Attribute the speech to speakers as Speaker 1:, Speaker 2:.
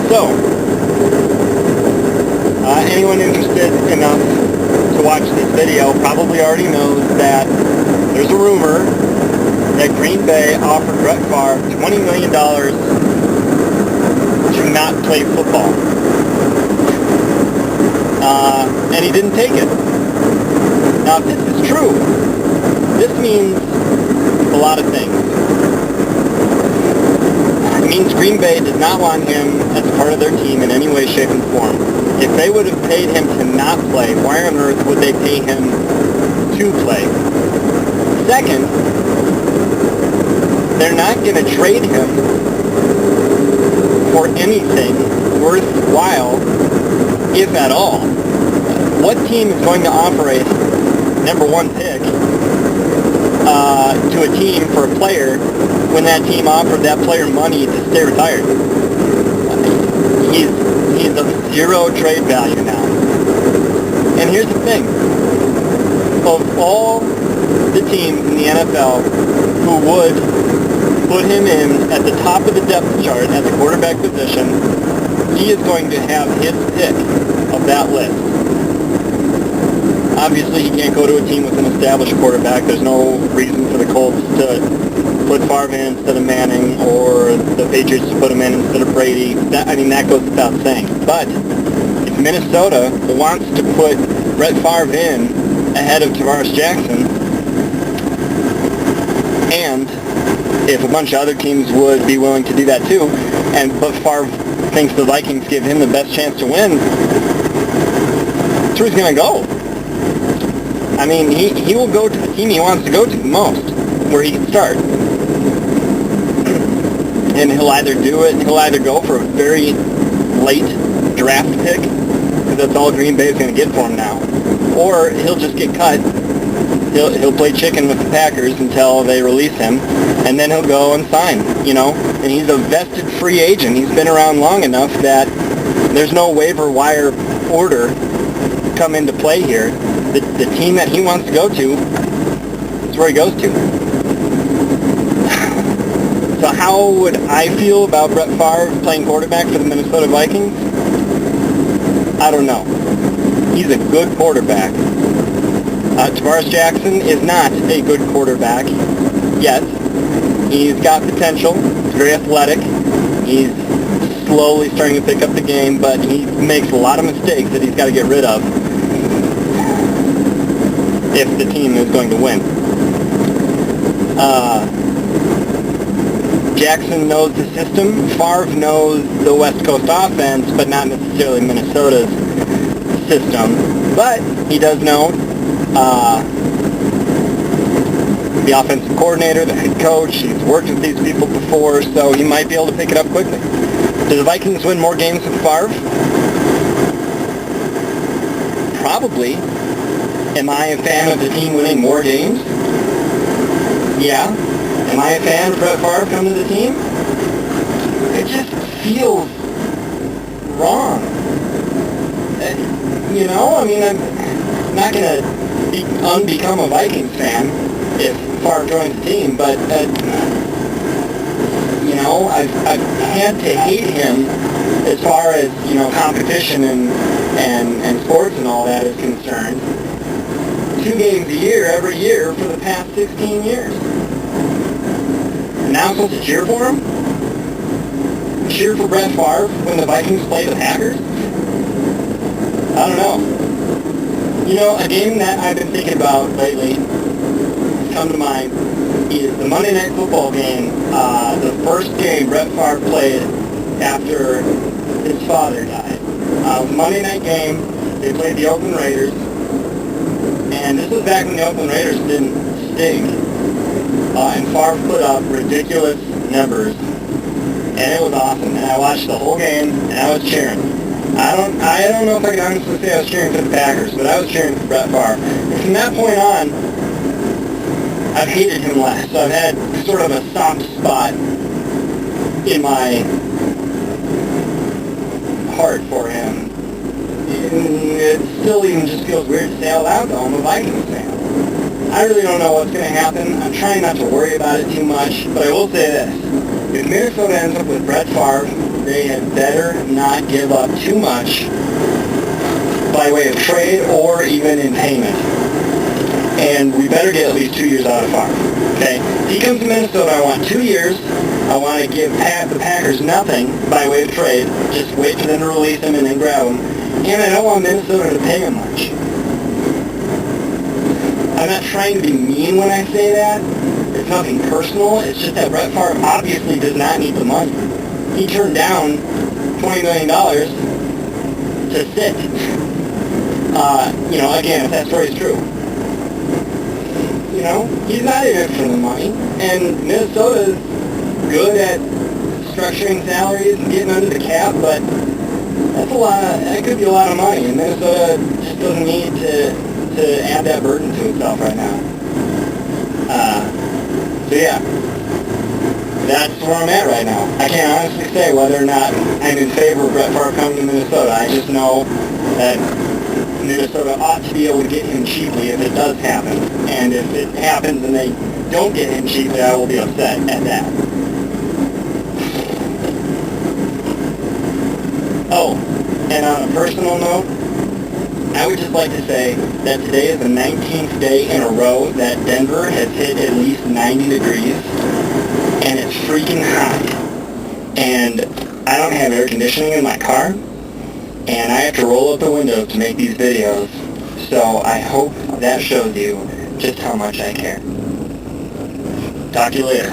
Speaker 1: So, anyone interested enough to watch this video probably already knows that there's a rumor that Green Bay offered Brett Favre $20 million to not play football. And he didn't take it. Now, if this is true, this means a lot of things. It means Green Bay does not want him as a part of their team in any way, shape, and form. If they would have paid him to not play, why on earth would they pay him to play? Second, they're not going to trade him for anything worthwhile, if at all. What team is going to offer a number one pick to a team for a player when that team offered that player money to stay retired? He's of zero trade value now. And here's the thing. Of all the teams in the NFL who would put him in at the top of the depth chart at the quarterback position, he is going to have his pick of that list. Obviously, he can't go to a team with an established quarterback. There's no reason for the Colts to put Favre in instead of Manning, or the Patriots to put him in instead of Brady. That goes without saying. But if Minnesota wants to put Brett Favre in ahead of Tavares Jackson, and if a bunch of other teams would be willing to do that too, but Favre thinks the Vikings give him the best chance to win, that's where he's going to go. I mean, he will go to the team he wants to go to the most, where he can start. And he'll either go for a very late draft pick, because that's all Green Bay is going to get for him now, or he'll just get cut. He'll play chicken with the Packers until they release him, and then he'll go and sign, and he's a vested free agent. He's been around long enough that there's no waiver wire order come into play here. The team that he wants to go to is where he goes to. So how would I feel about Brett Favre playing quarterback for the Minnesota Vikings? I don't know. He's a good quarterback. Tavares Jackson is not a good quarterback yet. He's got potential. He's very athletic. He's slowly starting to pick up the game, but he makes a lot of mistakes that he's got to get rid of if the team is going to win. Jackson knows the system. Favre knows the West Coast offense, but not necessarily Minnesota's system. But he does know the offensive coordinator, the head coach. He's worked with these people before, so he might be able to pick it up quickly. Do the Vikings win more games with Favre? Probably. Am I a fan of the team winning more games? Yeah. Am I a fan of Brett Favre coming to the team? It just feels wrong. I'm not going to unbecome a Vikings fan if Favre joins the team, but, I've had to hate him as far as, competition and sports and all that is concerned. 2 games a year, every year, for the past 16 years. And now I'm supposed to cheer for him? Cheer for Brett Favre when the Vikings play the Packers? I don't know. A game that I've been thinking about lately, has come to mind, is the Monday Night Football game, the first game Brett Favre played after his father died. Monday night game, they played the Oakland Raiders, and this was back when the Oakland Raiders didn't stink. And Favre put up ridiculous numbers, and it was awesome. And I watched the whole game, and I was cheering. I don't know if I can honestly say I was cheering for the Packers, but I was cheering for Brett Favre. And from that point on, I've hated him less. So I've had sort of a soft spot in my heart for him. It still even just feels weird to say out loud, though. I'm a Vikings fan. I really don't know what's going to happen. I'm trying not to worry about it too much, but I will say this. If Minnesota ends up with Brett Favre, they had better not give up too much by way of trade or even in payment. And we better get at least 2 years out of Favre. Okay? If he comes to Minnesota, I want 2 years. I want to give the Packers nothing by way of trade. Just wait for them to release him and then grab him. And I don't want Minnesota to pay him much. I'm not trying to be mean when I say that. It's nothing personal. It's just that Brett Favre obviously does not need the money. He turned down $20 million to sit. Again, if that story is true. He's not in it for the money. And Minnesota's good at structuring salaries and getting under the cap, but that could be a lot of money. And Minnesota just doesn't need to add that burden to itself right now. That's where I'm at right now. I can't honestly say whether or not I'm in favor of Brett Favre coming to Minnesota. I just know that Minnesota ought to be able to get him cheaply if it does happen. And if it happens and they don't get him cheaply, I will be upset at that. Oh, and on a personal note, I would just like to say that today is the 19th day in a row that Denver has hit at least 90 degrees, and it's freaking hot. And I don't have air conditioning in my car, and I have to roll up the windows to make these videos, so I hope that shows you just how much I care. Talk to you later.